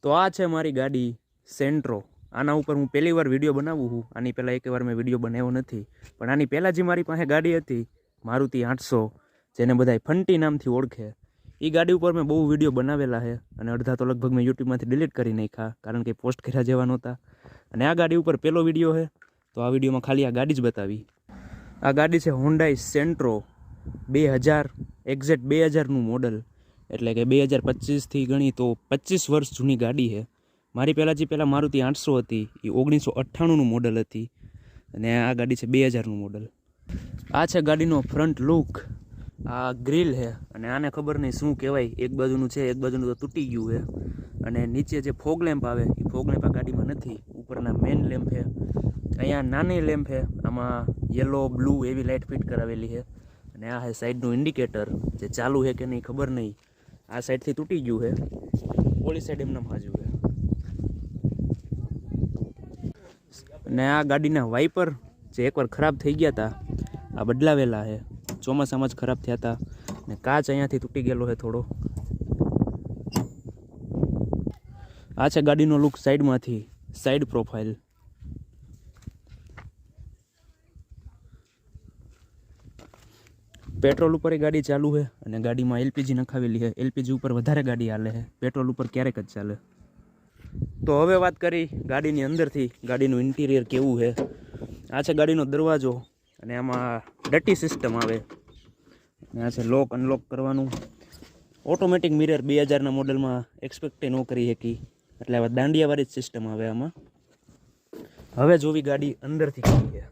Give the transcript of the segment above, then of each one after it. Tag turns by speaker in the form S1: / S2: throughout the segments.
S1: તો આ છે મારી ગાડી સેન્ટ્રો. આના ઉપર હું પહેલી વાર વિડીયો બનાવું છું. આની પહેલાં એક વાર મેં વિડીયો બનાવ્યો નથી, પણ આની પહેલાં જે મારી પાસે ગાડી હતી મારુતિ 800, જેને બધાય ફંટી નામથી ઓળખે, એ ગાડી ઉપર મેં બહુ વિડીયો બનાવેલા છે અને અડધા તો લગભગ મેં યુટ્યુબમાંથી ડિલીટ કરી નાખ્યા, કારણ કે પોસ્ટ કર્યા જેવા નહોતા. અને આ ગાડી ઉપર પહેલો વિડીયો છે, તો આ વિડીયોમાં ખાલી આ ગાડી જ બતાવી. આ ગાડી છે હોન્ડાઈ સેન્ટ્રો 2000, એક્ઝેક્ટ 2000નું મોડલ, એટલે કે 2025થી ગણી તો 25 વર્ષ જૂની ગાડી છે. મારી પહેલાં મારુતિ 800 હતી, એ 1998નું મોડલ હતી, અને આ ગાડી છે 2000નું મોડલ. આ છે ગાડીનો ફ્રન્ટ લુક. આ ગ્રીલ છે અને આને ખબર નહીં શું કહેવાય, એક બાજુનું છે, એક બાજુનું તો તૂટી ગયું છે. અને નીચે જે ફોગ લેમ્પ આવે એ ફોગ લેમ્પ આ ગાડીમાં નથી, ઉપરના મેઇન લેમ્પ છે. અહીંયા નાની લેમ્પ છે, આમાં યલો બ્લુ એવી લાઇટ ફિટ કરાવેલી છે. અને આ છે સાઈડનું ઇન્ડિકેટર, જે ચાલુ છે કે નહીં ખબર નહીં, આ સાઈડથી તૂટી ગયું છે, ઓલી સાઈડ એમને હાજુ છે. અને આ ગાડીના વાઇપર જે એકવાર ખરાબ થઈ ગયા હતા, આ બદલાવેલા છે, ચોમાસામાં જ ખરાબ થયા હતા. ને કાચ અહીંયાથી તૂટી ગયેલો છે થોડો. આ છે ગાડીનો લુક સાઈડમાંથી, સાઈડ પ્રોફાઇલ. પેટ્રોલ ઉપર એ ગાડી ચાલુ છે અને ગાડીમાં એલપીજી નખાવેલી છે. એલપીજી ઉપર વધારે ગાડી હાલે છે, પેટ્રોલ ઉપર ક્યારેક જ ચાલે. તો હવે વાત કરી ગાડીની અંદરથી, ગાડીનું ઇન્ટિરિયર કેવું છે. આ છે ગાડીનો દરવાજો અને આમાં ડટી સિસ્ટમ આવે. અને આ છે લોક અનલોક કરવાનું. ઓટોમેટિક મિરર 2000ના મોડલમાં એક્સપેક્ટ ન કરી શકી, એટલે હવે દાંડિયાવાળી જ સિસ્ટમ આવે આમાં. હવે જોવી ગાડી અંદરથી કેવી છે.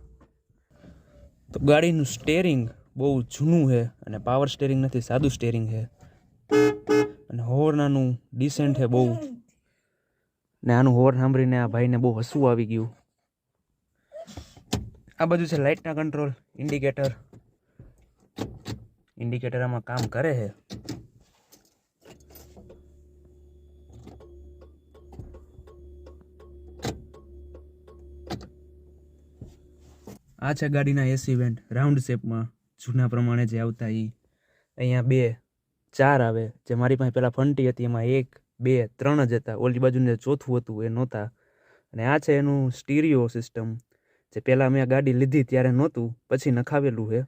S1: તો ગાડીનું સ્ટેરિંગ બહુ જૂનું છે અને પાવર સ્ટેરિંગ નથી, સાદું સ્ટેરિંગ છે. અને હોર્ન આનું ડિસેન્ટ છે બહુ. ને આનું હોર્ન સાંભળીને આ ભાઈને બહુ હસવું આવી ગયું. આ બધું છે લાઇટના કંટ્રોલ, ઇન્ડિકેટર. ઇન્ડિકેટર આમાં કામ કરે છે. આ છે ગાડીના એસી વેન્ટ, રાઉન્ડ શેપમાં, જૂના પ્રમાણે જે આવતા એ. અહીંયા 2 4 આવે, જે મારી પાસે પહેલાં ફંટી હતી એમાં 1 2 3 જ હતા, ઓલી બાજુનું જે ચોથું હતું એ નહોતા. અને આ છે એનું સ્ટીરિયો સિસ્ટમ, જે પહેલાં મેં ગાડી લીધી ત્યારે નહોતું, પછી નખાવેલું છે.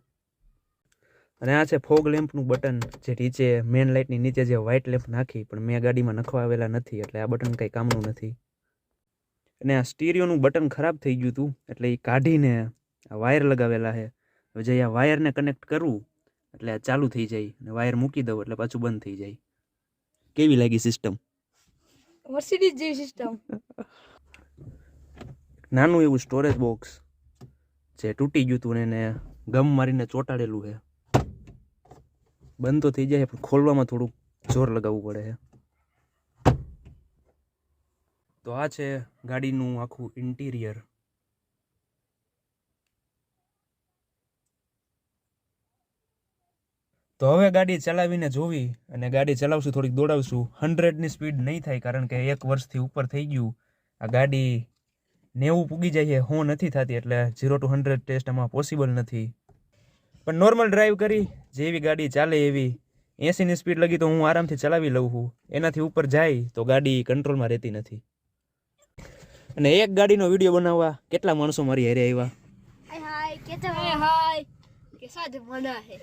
S1: અને આ છે ફોગ લેમ્પનું બટન, જે નીચે મેન લાઇટની નીચે જે વ્હાઇટ લેમ્પ નાખી, પણ મેં ગાડીમાં નખવાવેલા નથી, એટલે આ બટન કંઈ કામનું નથી. અને આ સ્ટીરિયોનું બટન ખરાબ થઈ ગયું હતું, એટલે એ કાઢીને આ વાયર લગાવેલા છે. હવે જે આ વાયરને કનેક્ટ કરવું એટલે આ ચાલુ થઈ જાય, અને વાયર મૂકી દઉં એટલે પાછું બંધ થઈ જાય. કેવી લાગી સિસ્ટમ?
S2: મર્સિડીઝ જેવી સિસ્ટમ.
S1: નાનું એવું સ્ટોરેજ બોક્સ જે તૂટી ગયું હતું ને એને ગમ મારીને ચોંટાડેલું છે. બંધ તો થઈ જાય, પણ ખોલવામાં થોડુંક જોર લગાવવું પડે છે. તો આ છે ગાડીનું આખું ઇન્ટિરિયર. તો હવે ગાડી ચલાવીને જોવી, અને ગાડી ચલાવશું, થોડીક દોડાવશું. 100ની સ્પીડ નહીં થાય, કારણ કે 1 વર્ષથી ઉપર થઈ ગયું. આ ગાડી 90 પૂગી જાય છે, 100 નથી થતી, એટલે 0 to 100 ટેસ્ટ આમાં પોસિબલ નથી. પણ નોર્મલ ડ્રાઈવ કરી જેવી ગાડી ચાલે એવી 80ની સ્પીડ લગી તો હું આરામથી ચલાવી લઉં છું. એનાથી ઉપર જાય તો ગાડી કંટ્રોલમાં રહેતી નથી. અને એક ગાડીનો વિડીયો બનાવવા કેટલા માણસો મારી હારે આવ્યા.
S2: હાય કેતા હાય કે સાથ બના હે.